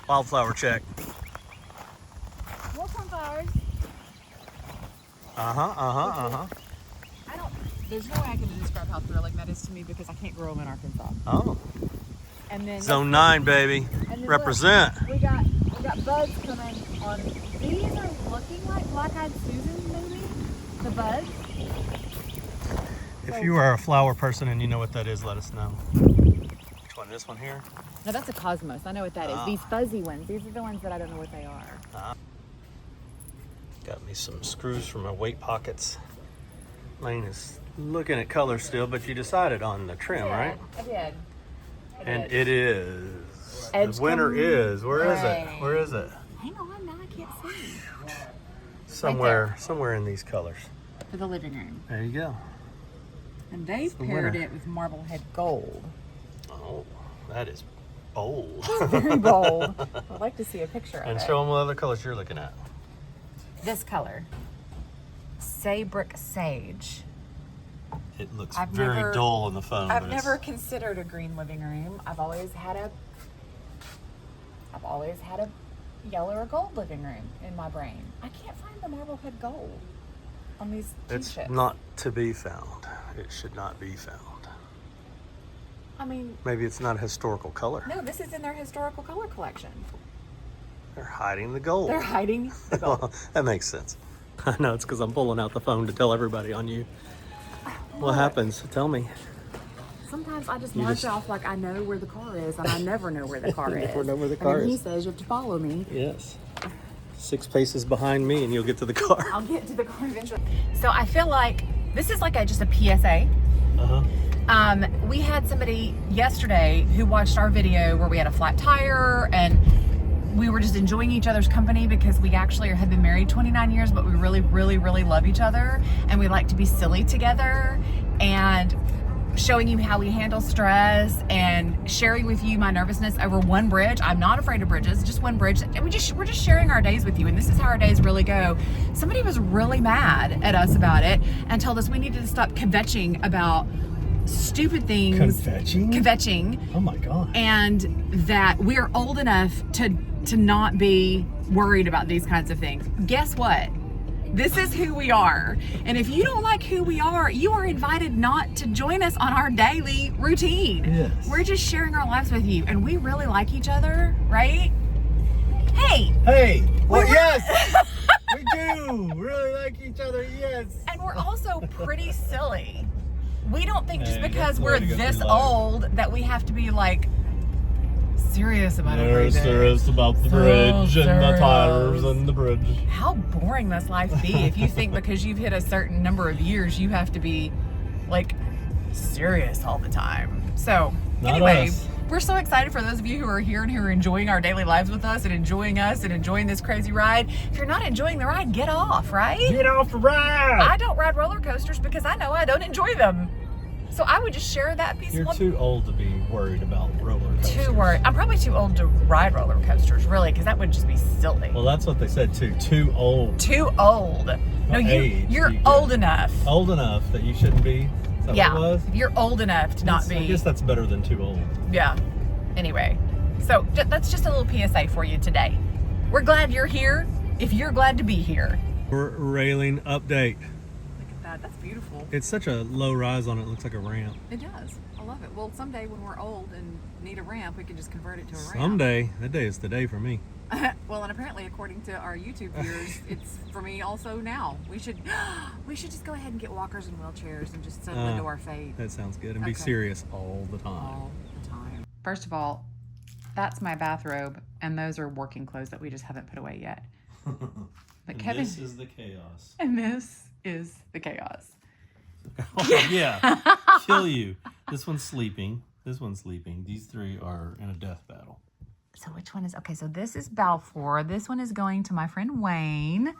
Wildflower check. More sunflowers. There's no way I can describe how thrilling that is to me because I can't grow them in Arkansas. Oh. And then Zone 9, baby. and then Represent. Look, we got buds coming on. These are looking like black-eyed Susan, maybe. The buds. If you are a flower person and you know what that is, let us know. Which one? This one here? No, that's a cosmos. I know what that is. These fuzzy ones. These are the ones that I don't know what they are. Got me some screws for my weight pockets. Lane is looking at color still, but you decided on the trim, right? I did. And it is. Edge The winner come is. Where is gray. it? Where is it? Hang on, now I can't see. Somewhere in these colors. For the living room. There you go. And they've the paired winner. it with Marblehead Gold. Oh, that is bold. Very bold. I'd like to see a picture of And it. show them what other colors you're looking at. This color. Sabric Sage. It looks I've very never- dull in the phone. I've but never considered a green living room. I've always had a yellow or gold living room in my brain. I can't find the Marblehead Gold on these It's t-shirts. not to be found. It should not be found. I mean, Maybe it's not a historical color. no, this is in their historical color collection. They're hiding the gold. They're hiding the gold. That makes sense. I know, it's because I'm pulling out the phone to tell everybody on you. What happens? Tell me. Sometimes I just You march just- off like I know where the car is, and I never know where the car You is. never know where the And car then he is. says you have to follow me. Yes. 6 paces behind me and you'll get to the car. I'll get to the car eventually. So I feel like this is like just a PSA. Uh-huh. We had somebody yesterday who watched our video where we had a flat tire and we were just enjoying each other's company because we actually had been married 29 years, but we really, really, really love each other and we like to be silly together and showing you how we handle stress and sharing with you my nervousness over one bridge. I'm not afraid of bridges, just one bridge. And we're just sharing our days with you. And this is how our days really go. Somebody was really mad at us about it and told us we needed to stop kvetching about stupid things. Kvetching. Oh my God. And that we are old enough to not be worried about these kinds of things. Guess what? This is who we are. And if you don't like who we are, you are invited not to join us on our daily routine. Yes. We're just sharing our lives with you. And we really like each other, right? Hey. Hey. Well, We yes. We do. Really like each other. Yes. And we're also pretty silly. We don't think just Hey, because that's the we're way to go this through life. old that we have to be like serious about Yes, everything. there is about the So bridge and the serious. tires and the bridge. How boring must life be if you think because you've hit a certain number of years you have to be like serious all the time. So Not anyway, us. we're so excited for those of you who are here and who are enjoying our daily lives with us and enjoying us and enjoying this crazy ride. If you're not enjoying the ride, get off, right? Get off the ride. I don't ride roller coasters because I know I don't enjoy them. So I would just share that piece You're of too old to be worried about roller coasters. too worried. I'm probably too old to ride roller coasters, really, because that would just be silly. Well, that's what they said too. Too old. Too old. No, age you're you get? old enough. Old enough that you shouldn't be. Is that Yeah, what it was? you're old enough to not I be. guess that's better than too old. Yeah. Anyway, so that's just a little PSA for you today. We're glad you're here. If you're glad to be here. Railing update. Look at that. That's beautiful. It's such a low rise on it. It looks like a ramp. It does. I love it. Well, someday when we're old and need a ramp, we can just convert it to a ramp. Someday. That day is today for me. Well, and apparently, according to our YouTube viewers, it's for me also now. We should just go ahead and get walkers and wheelchairs and just settle into our fate That sounds good. And be Okay. serious all the time. all the time. First of all, that's my bathrobe, and those are working clothes that we just haven't put away yet. But And Kevin, this is the chaos. and this is the chaos. Oh, yeah. Kill you. This one's sleeping. This one's sleeping. These three are in a death battle. So which one is, okay, so this is Balfour. This one is going to my friend Wayne.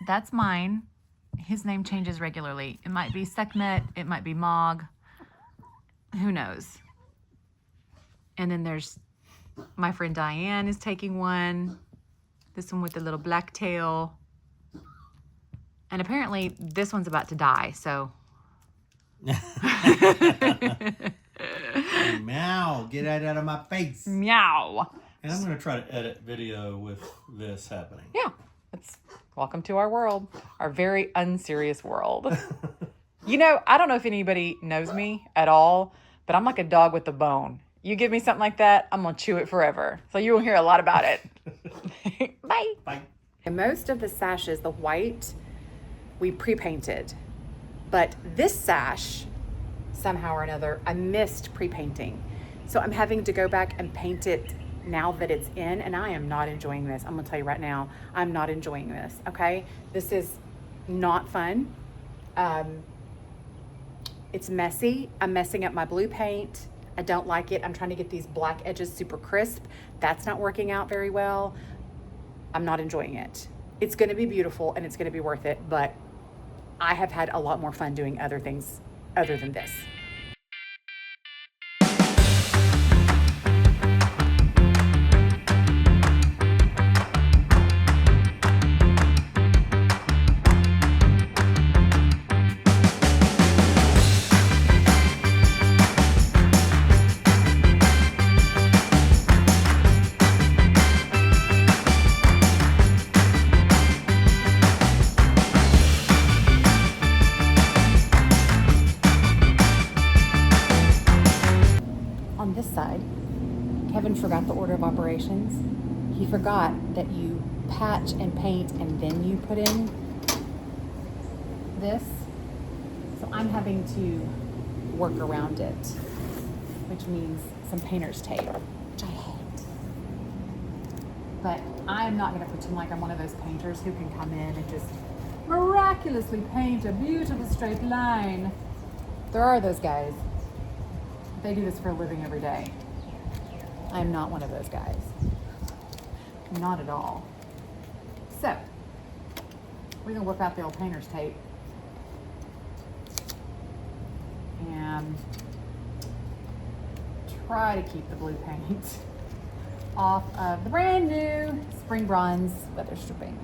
That's mine. His name changes regularly. It might be Sekhmet, it might be Mog. Who knows? And then there's my friend Diane is taking one. This one with the little black tail. And apparently this one's about to die, so. Meow, get that out of my face. Meow. And I'm going to try to edit video with this happening. Yeah, it's welcome to our world, our very unserious world. You know, I don't know if anybody knows me at all, but I'm like a dog with a bone. You give me something like that, I'm going to chew it forever. So you will hear a lot about it. Bye. Bye. And most of the sashes, the white, we pre-painted. But this sash, somehow or another, I missed pre-painting. So I'm having to go back and paint it now that it's in, and I am not enjoying this. I'm gonna tell you right now, I'm not enjoying this, okay? This is not fun. It's messy. I'm messing up my blue paint. I don't like it. I'm trying to get these black edges super crisp. That's not working out very well. I'm not enjoying it. It's gonna be beautiful and it's gonna be worth it, but I have had a lot more fun doing other things other than this. On this side, Kevin forgot the order of operations. He forgot that you patch and paint and then you put in this. So I'm having to work around it, which means some painter's tape, which I hate. But I'm not gonna pretend like I'm one of those painters who can come in and just miraculously paint a beautiful straight line. There are those guys. They do this for a living every day. I am not one of those guys. Not at all. So, we're gonna whip out the old painter's tape and try to keep the blue paint off of the brand new spring bronze weather stripping.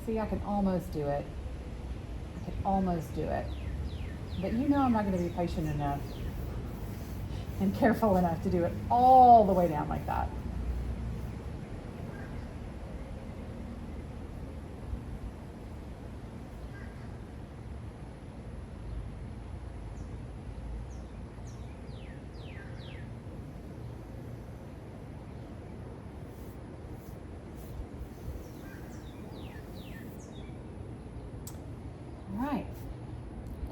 See, I can almost do it. I can almost do it. But you know I'm not going to be patient enough and careful enough to do it all the way down like that. All right,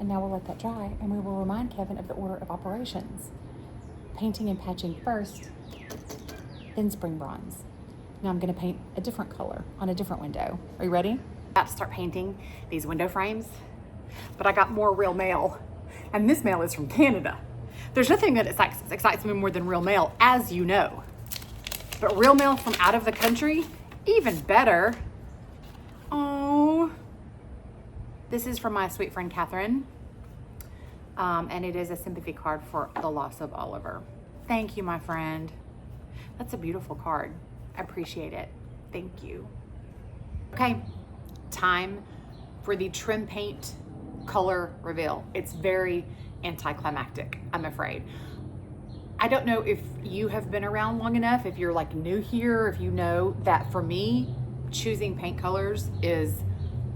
and now we'll let that dry and we will remind Kevin of the order of operations. Painting and patching first, then spring bronze. Now I'm gonna paint a different color on a different window. Are you ready? About to start painting these window frames, but I got more real mail, and this mail is from Canada. There's nothing that excites me more than real mail, as you know. But real mail from out of the country, even better. Oh. This is from my sweet friend, Catherine. And it is a sympathy card for the loss of Oliver. Thank you, my friend. That's a beautiful card. I appreciate it. Thank you. Okay, time for the trim paint color reveal. It's very anticlimactic, I'm afraid. I don't know if you have been around long enough, if you're like new here, if you know that for me, choosing paint colors is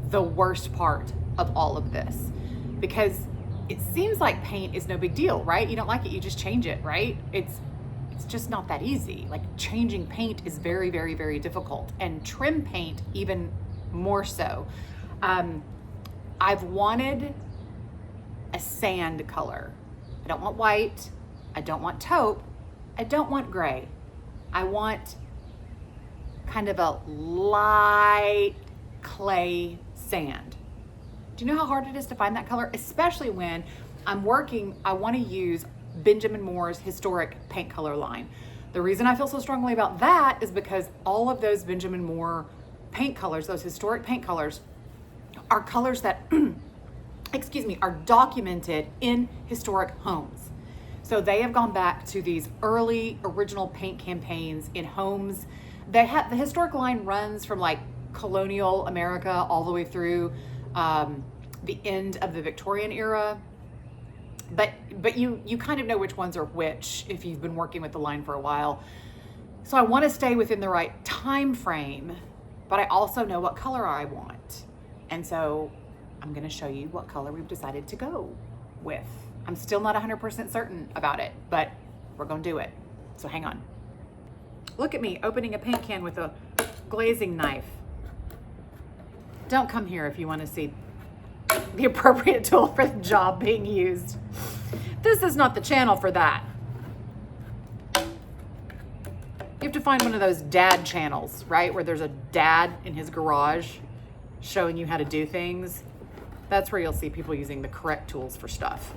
the worst part of all of this, because it seems like paint is no big deal, right? You don't like it, you just change it, right? It's just not that easy. Like changing paint is very, very, very difficult, and trim paint even more so. I've wanted a sand color. I don't want white, I don't want taupe, I don't want gray. I want kind of a light clay sand. Do you know how hard it is to find that color? Especially when I'm working, I want to use Benjamin Moore's historic paint color line. The reason I feel so strongly about that is because all of those Benjamin Moore paint colors, those historic paint colors, are colors that, excuse me, are documented in historic homes. So they have gone back to these early original paint campaigns in homes. They have, the historic line runs from like colonial America all the way through the end of the Victorian era. But you kind of know which ones are which if you've been working with the line for a while. So I want to stay within the right time frame, but I also know what color I want. And so I'm going to show you what color we've decided to go with. I'm still not 100% certain about it, but we're going to do it. So hang on. Look at me opening a paint can with a glazing knife. Don't come here if you want to see the appropriate tool for the job being used. This is not the channel for that. You have to find one of those dad channels, right? Where there's a dad in his garage showing you how to do things. That's where you'll see people using the correct tools for stuff.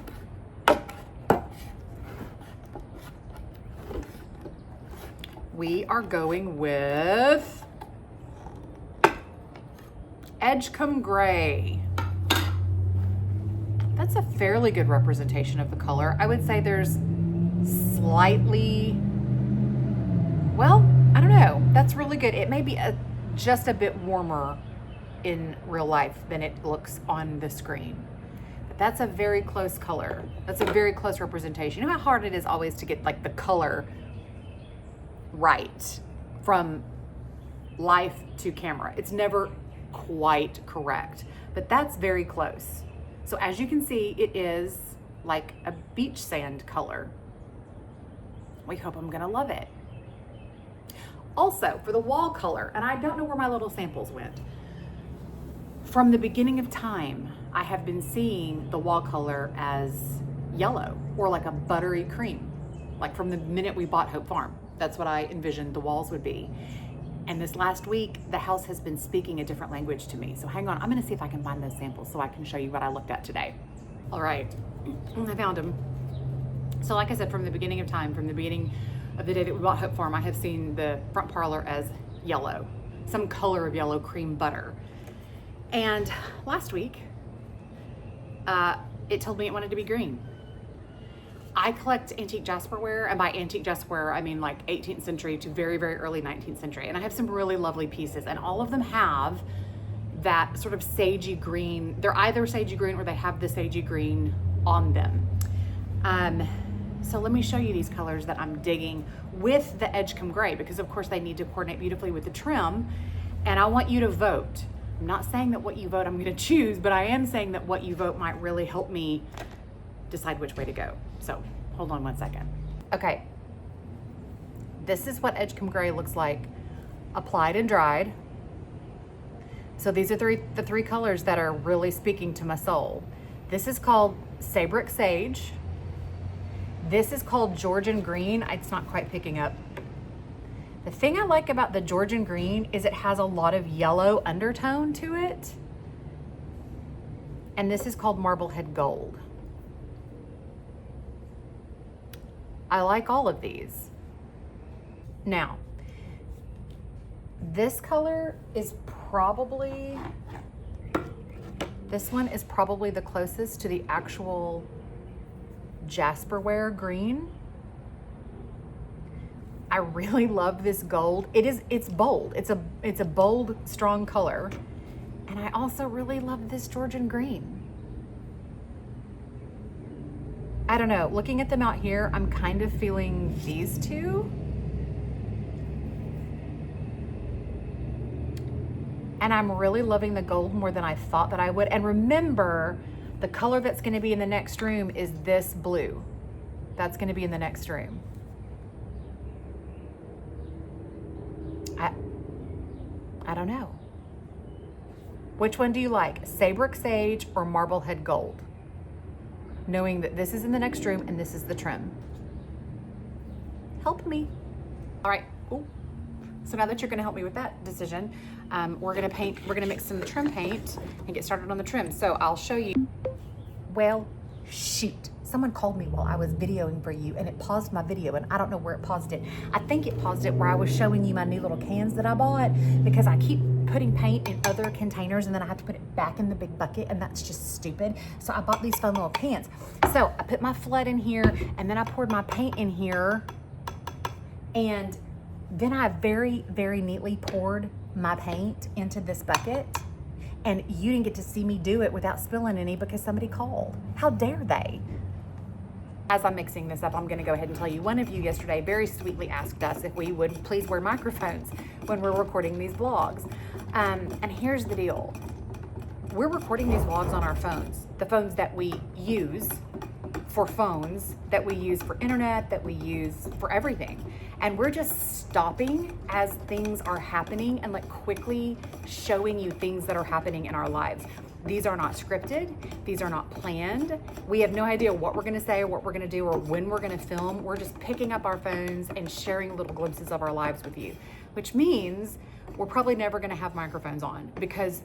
We are going with Edgecombe Gray. That's a fairly good representation of the color. I would say there's slightly, well, I don't know. That's really good. It may be just a bit warmer in real life than it looks on the screen. But that's a very close color. That's a very close representation. You know how hard it is always to get like the color right from life to camera. It's never quite correct, but that's very close. So as you can see, it is like a beach sand color. We hope I'm gonna love it. Also, for the wall color, and I don't know where my little samples went. From the beginning of time, I have been seeing the wall color as yellow or like a buttery cream. Like from the minute we bought Hope Farm, that's what I envisioned the walls would be. And this last week, the house has been speaking a different language to me. So hang on, I'm gonna see if I can find those samples so I can show you what I looked at today. All right, I found them. So like I said, from the beginning of time, from the beginning of the day that we bought Hope Farm, I have seen the front parlor as yellow, some color of yellow cream butter. And last week, it told me it wanted to be green. I collect antique jasperware, and by antique jasperware, I mean like 18th century to very, very early 19th century. And I have some really lovely pieces, and all of them have that sort of sagey green. They're either sagey green or they have the sagey green on them. So let me show you these colors that I'm digging with the Edgecombe Gray, because of course they need to coordinate beautifully with the trim, and I want you to vote. I'm not saying that what you vote I'm gonna choose, but I am saying that what you vote might really help me decide which way to go. So hold on one second. Okay, this is what Edgecombe Gray looks like applied and dried. So these are the three colors that are really speaking to my soul. This is called Sabric Sage. This is called Georgian Green. It's not quite picking up. The thing I like about the Georgian Green is it has a lot of yellow undertone to it. And this is called Marblehead Gold. I like all of these. Now, this color is probably, this one is probably the closest to the actual Jasperware green. I really love this gold. It's bold. It's a bold, strong color. And I also really love this Georgian green. I don't know, looking at them out here, I'm kind of feeling these two. And I'm really loving the gold more than I thought that I would. And remember, the color that's gonna be in the next room is this blue. That's gonna be in the next room. I don't know. Which one do you like? Sabric Sage or Marblehead Gold? Knowing that this is in the next room and this is the trim. Help me. All right. Ooh. So now that you're gonna help me with that decision, we're gonna mix some trim paint and get started on the trim. So I'll show you. Well, shoot. Someone called me while I was videoing for you and it paused my video, and I don't know where it paused it. I think it paused it where I was showing you my new little cans that I bought, because I keep putting paint in other containers and then I have to put it back in the big bucket, and that's just stupid. So I bought these fun little cans. So I put my flood in here, and then I poured my paint in here, and then I very, very neatly poured my paint into this bucket. And you didn't get to see me do it without spilling any because somebody called. How dare they? As I'm mixing this up, I'm gonna go ahead and tell you, one of you yesterday very sweetly asked us if we would please wear microphones when we're recording these vlogs. And here's the deal. We're recording these vlogs on our phones, the phones that we use for phones, that we use for internet, that we use for everything. And we're just stopping as things are happening and like quickly showing you things that are happening in our lives. These are not scripted. These are not planned. We have no idea what we're gonna say or what we're gonna do or when we're gonna film. We're just picking up our phones and sharing little glimpses of our lives with you, which means we're probably never gonna have microphones on because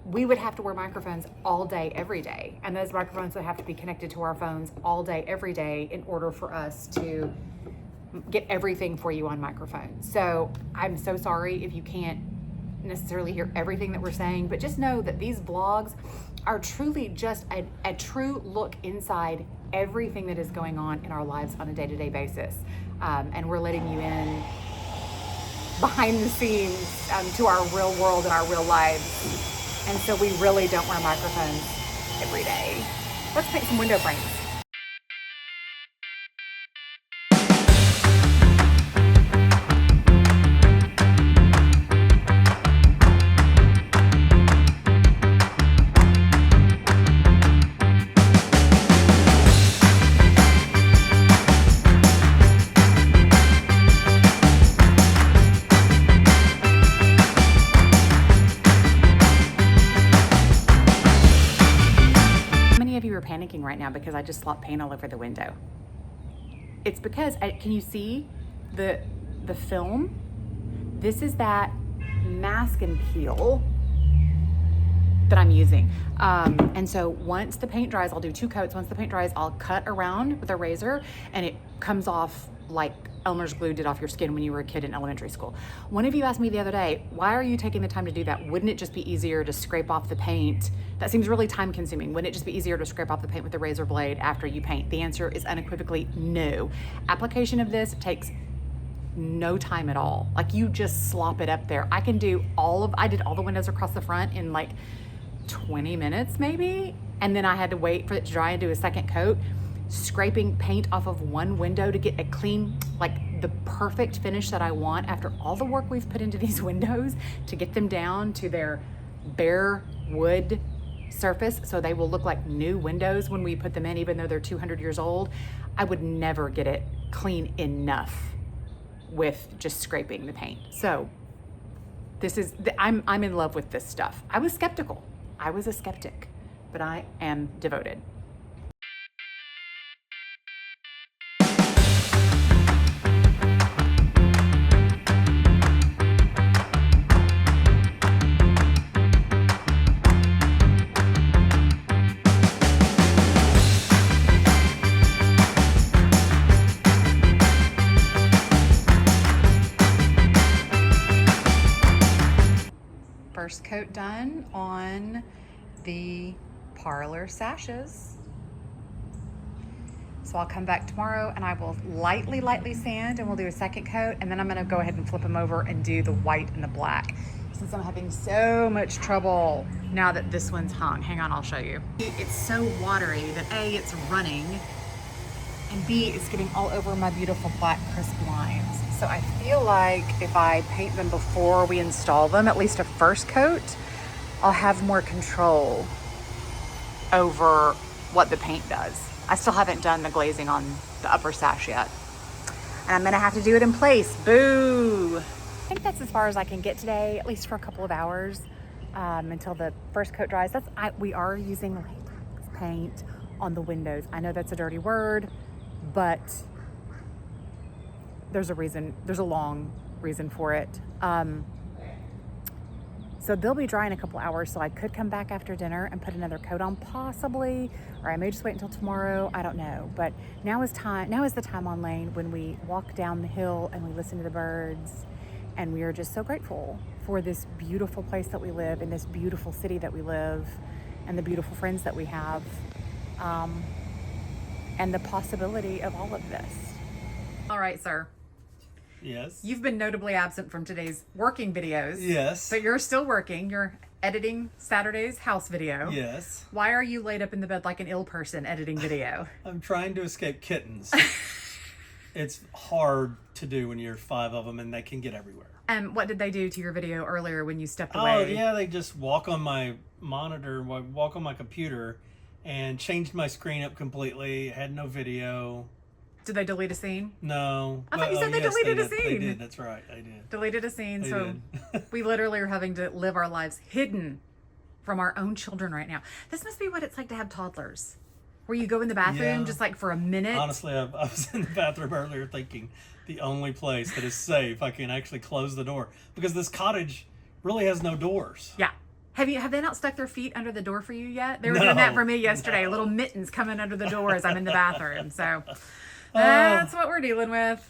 we would have to wear microphones all day, every day. And those microphones would have to be connected to our phones all day, every day in order for us to get everything for you on microphone. So I'm so sorry if you can't necessarily hear everything that we're saying, but just know that these vlogs are truly just a true look inside everything that is going on in our lives on a day-to-day basis. And we're letting you in behind the scenes to our real world and our real lives. And so we really don't wear microphones every day. Let's paint some window frames. Panicking right now because I just slopped paint all over the window. It's because, can you see the film? This is that mask and peel that I'm using. And so once the paint dries, I'll do 2 coats. Once the paint dries, I'll cut around with a razor and it comes off like Elmer's glue did off your skin when you were a kid in elementary school. One of you asked me the other day, why are you taking the time to do that? Wouldn't it just be easier to scrape off the paint? That seems really time consuming. Wouldn't it just be easier to scrape off the paint with a razor blade after you paint? The answer is unequivocally no. Application of this takes no time at all. Like you just slop it up there. I did all the windows across the front in like 20 minutes maybe. And then I had to wait for it to dry and do a second coat, scraping paint off of one window to get a clean, like the perfect finish that I want after all the work we've put into these windows to get them down to their bare wood surface so they will look like new windows when we put them in, even though they're 200 years old. I would never get it clean enough with just scraping the paint. So I'm in love with this stuff. I was skeptical. I was a skeptic, but I am devoted. First coat done on the parlor sashes. So I'll come back tomorrow and I will lightly sand and we'll do a second coat, and then I'm gonna go ahead and flip them over and do the white and the black, since I'm having so much trouble now that this one's hung. Hang on, I'll show you. It's so watery that A, it's running, and B, it's getting all over my beautiful black crisp lines. So I feel like if I paint them before we install them, at least a first coat, I'll have more control over what the paint does. I still haven't done the glazing on the upper sash yet. And I'm gonna have to do it in place, boo. I think that's as far as I can get today, at least for a couple of hours, until the first coat dries. We are using latex paint on the windows. I know that's a dirty word, but there's a reason, there's a long reason for it. So they'll be dry in a couple hours, so I could come back after dinner and put another coat on possibly, or I may just wait until tomorrow, I don't know. But now is the time on Lane when we walk down the hill and we listen to the birds, and we are just so grateful for this beautiful place that we live, in this beautiful city that we live, and the beautiful friends that we have, and the possibility of all of this. All right, sir. Yes. You've been notably absent from today's working videos. Yes. But you're still working. You're editing Saturday's house video. Yes. Why are you laid up in the bed like an ill person editing video? I'm trying to escape kittens. It's hard to do when you're 5 of them and they can get everywhere. What did they do to your video earlier when you stepped Oh, away? yeah, they just walk on my monitor, walk on my computer, and changed my screen up completely. Had no video. Did they delete a scene? No. I thought you said they deleted a scene. They did, that's right, they did. Deleted a scene, They so did. we literally are having to live our lives hidden from our own children right now. This must be what it's like to have toddlers, where you go in the bathroom Yeah. just like for a minute. Honestly, I was in the bathroom earlier thinking the only place that is safe I can actually close the door, because this cottage really has no doors. Yeah. Have they not stuck their feet under the door for you yet? They were doing that for me yesterday. Little mittens coming under the door as I'm in the bathroom. So that's what we're dealing with.